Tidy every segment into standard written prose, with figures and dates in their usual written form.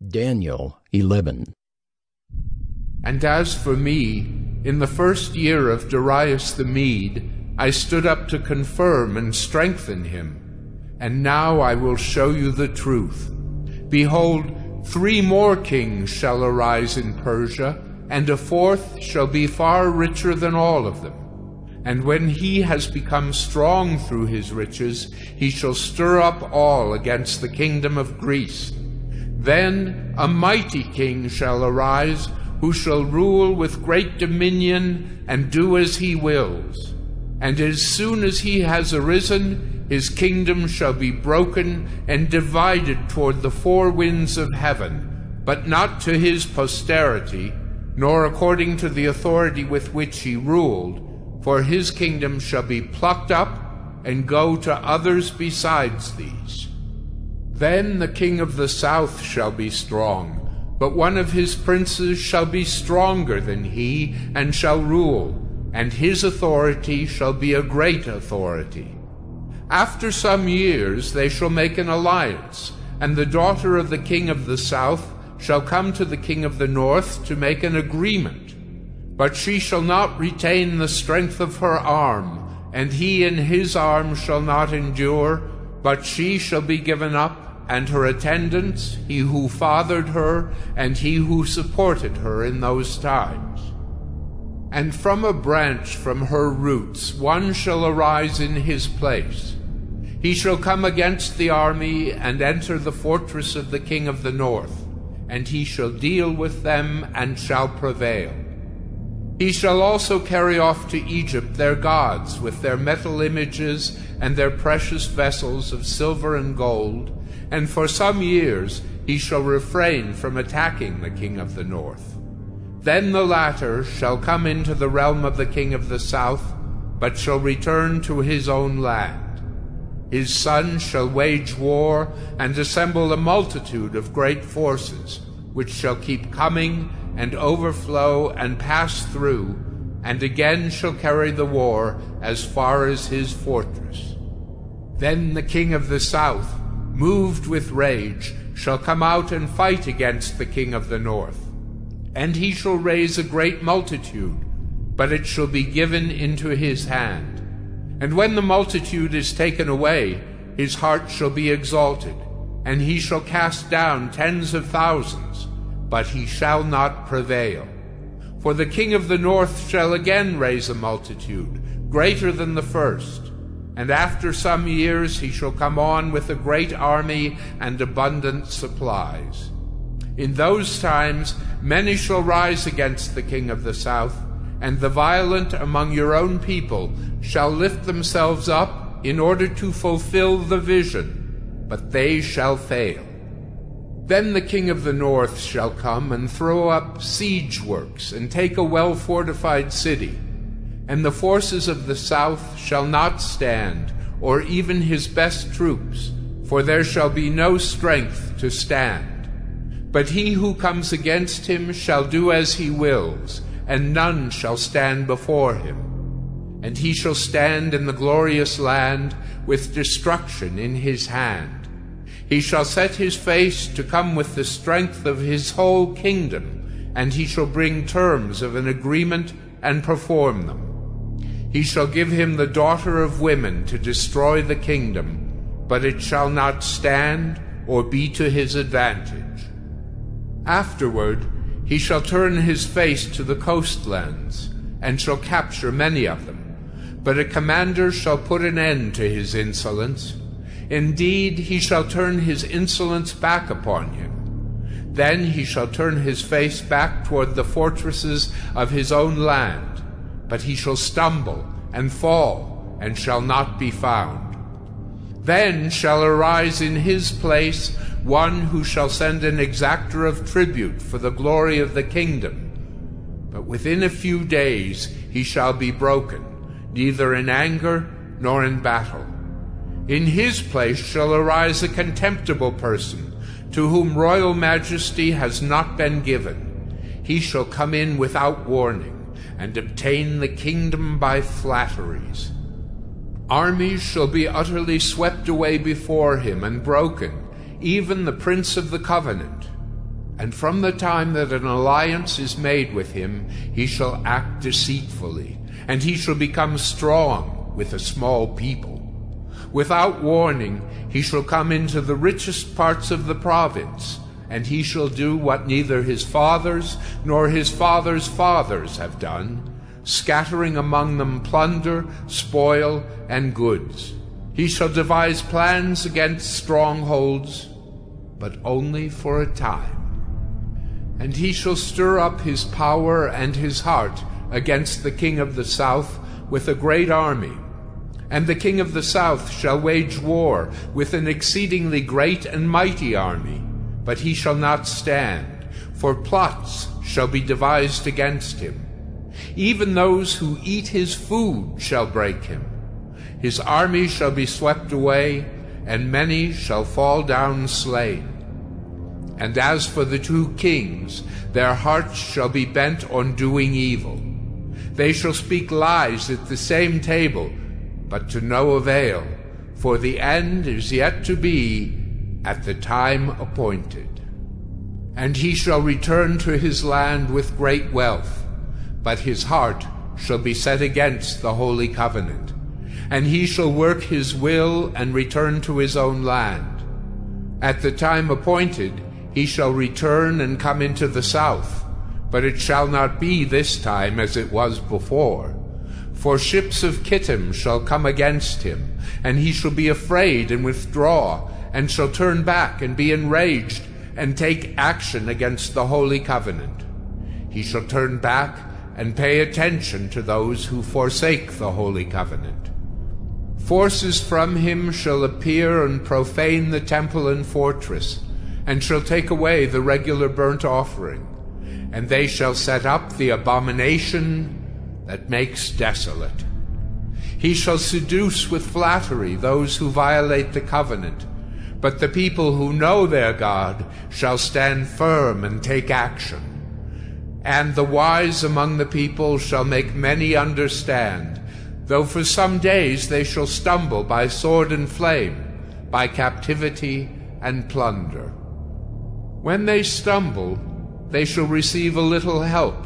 Daniel 11. And as for me, in the first year of Darius the Mede, I stood up to confirm and strengthen him. And now I will show you the truth. Behold, 3 more kings shall arise in Persia, and a 4th shall be far richer than all of them. And when he has become strong through his riches, he shall stir up all against the kingdom of Greece. Then a mighty king shall arise, who shall rule with great dominion and do as he wills. And as soon as he has arisen, his kingdom shall be broken and divided toward the 4 winds of heaven, but not to his posterity, nor according to the authority with which he ruled, for his kingdom shall be plucked up and go to others besides these. Then the king of the south shall be strong, but one of his princes shall be stronger than he, and shall rule, and his authority shall be a great authority. After some years they shall make an alliance, and the daughter of the king of the south shall come to the king of the north to make an agreement. But she shall not retain the strength of her arm, and he in his arm shall not endure, but she shall be given up, and her attendants, he who fathered her, and he who supported her in those times. And from a branch from her roots one shall arise in his place. He shall come against the army, and enter the fortress of the king of the north, and he shall deal with them, and shall prevail. He shall also carry off to Egypt their gods, with their metal images, and their precious vessels of silver and gold, and for some years he shall refrain from attacking the king of the north. Then the latter shall come into the realm of the king of the south, but shall return to his own land. His son shall wage war, and assemble a multitude of great forces, which shall keep coming, and overflow, and pass through, and again shall carry the war as far as his fortress. Then the king of the south, moved with rage, shall come out and fight against the king of the north. And he shall raise a great multitude, but it shall be given into his hand. And when the multitude is taken away, his heart shall be exalted, and he shall cast down tens of thousands, but he shall not prevail. For the king of the north shall again raise a multitude, greater than the first. And after some years he shall come on with a great army and abundant supplies. In those times many shall rise against the king of the south, and the violent among your own people shall lift themselves up in order to fulfill the vision, but they shall fail. Then the king of the north shall come and throw up siege works, and take a well-fortified city. And the forces of the south shall not stand, or even his best troops, for there shall be no strength to stand. But he who comes against him shall do as he wills, and none shall stand before him. And he shall stand in the glorious land, with destruction in his hand. He shall set his face to come with the strength of his whole kingdom, and he shall bring terms of an agreement and perform them. He shall give him the daughter of women to destroy the kingdom, but it shall not stand or be to his advantage. Afterward he shall turn his face to the coastlands, and shall capture many of them. But a commander shall put an end to his insolence. Indeed, he shall turn his insolence back upon him. Then he shall turn his face back toward the fortresses of his own land, but he shall stumble and fall, and shall not be found. Then shall arise in his place one who shall send an exactor of tribute for the glory of the kingdom. But within a few days he shall be broken, neither in anger nor in battle. In his place shall arise a contemptible person, to whom royal majesty has not been given. He shall come in without warning, and obtain the kingdom by flatteries. Armies shall be utterly swept away before him and broken, even the prince of the covenant. And from the time that an alliance is made with him, he shall act deceitfully, and he shall become strong with a small people. Without warning, he shall come into the richest parts of the province, and he shall do what neither his fathers nor his fathers' fathers have done, scattering among them plunder, spoil, and goods. He shall devise plans against strongholds, but only for a time. And he shall stir up his power and his heart against the king of the south with a great army. And the king of the south shall wage war with an exceedingly great and mighty army, but he shall not stand, for plots shall be devised against him. Even those who eat his food shall break him. His army shall be swept away, and many shall fall down slain. And as for the 2 kings, their hearts shall be bent on doing evil. They shall speak lies at the same table, but to no avail, for the end is yet to be at the time appointed. And he shall return to his land with great wealth, but his heart shall be set against the holy covenant. And he shall work his will and return to his own land. At the time appointed, he shall return and come into the south, but it shall not be this time as it was before. For ships of Kitten shall come against him, and he shall be afraid and withdraw, and shall turn back and be enraged, and take action against the holy covenant. He shall turn back and pay attention to those who forsake the holy covenant. Forces from him shall appear and profane the temple and fortress, and shall take away the regular burnt offering, and they shall set up the abomination that makes desolate. He shall seduce with flattery those who violate the covenant, but the people who know their God shall stand firm and take action. And the wise among the people shall make many understand, though for some days they shall stumble by sword and flame, by captivity and plunder. When they stumble, they shall receive a little help,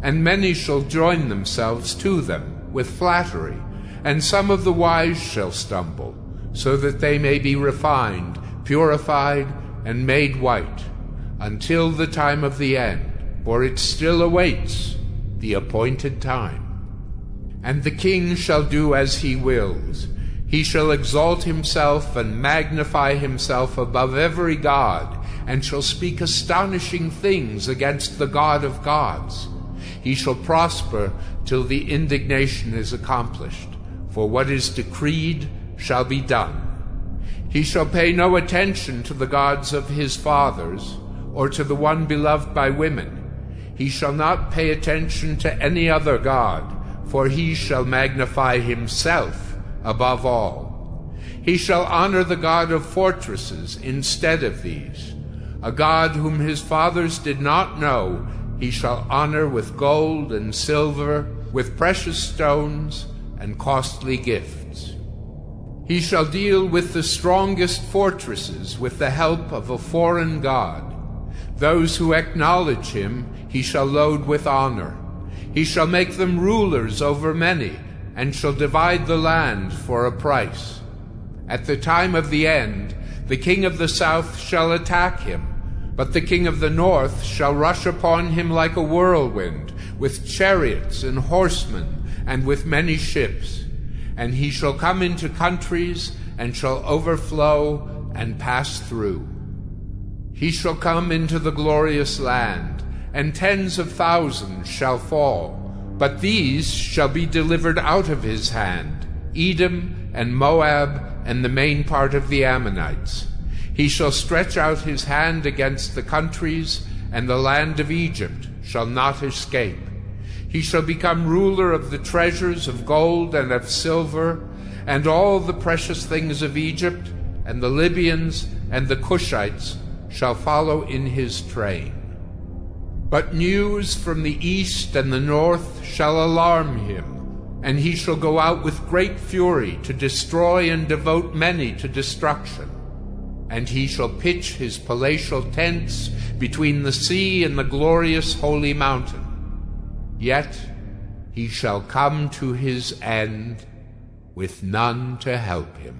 and many shall join themselves to them with flattery, and some of the wise shall stumble, so that they may be refined, purified, and made white, until the time of the end, for it still awaits the appointed time. And the king shall do as he wills. He shall exalt himself and magnify himself above every god, and shall speak astonishing things against the God of gods. He shall prosper till the indignation is accomplished, for what is decreed shall be done. He shall pay no attention to the gods of his fathers, or to the one beloved by women. He shall not pay attention to any other god, for he shall magnify himself above all. He shall honor the God of fortresses instead of these. A God whom his fathers did not know, he shall honor with gold and silver, with precious stones and costly gifts. He shall deal with the strongest fortresses with the help of a foreign god. Those who acknowledge him he shall load with honor. He shall make them rulers over many, and shall divide the land for a price. At the time of the end, the king of the south shall attack him, but the king of the north shall rush upon him like a whirlwind, with chariots and horsemen, and with many ships. And he shall come into countries, and shall overflow and pass through. He shall come into the glorious land, and tens of thousands shall fall, but these shall be delivered out of his hand, Edom and Moab and the main part of the Ammonites. He shall stretch out his hand against the countries, and the land of Egypt shall not escape. He shall become ruler of the treasures of gold and of silver, and all the precious things of Egypt, and the Libyans and the Cushites shall follow in his train. But news from the east and the north shall alarm him, and he shall go out with great fury to destroy and devote many to destruction. And he shall pitch his palatial tents between the sea and the glorious holy mountain. Yet he shall come to his end with none to help him.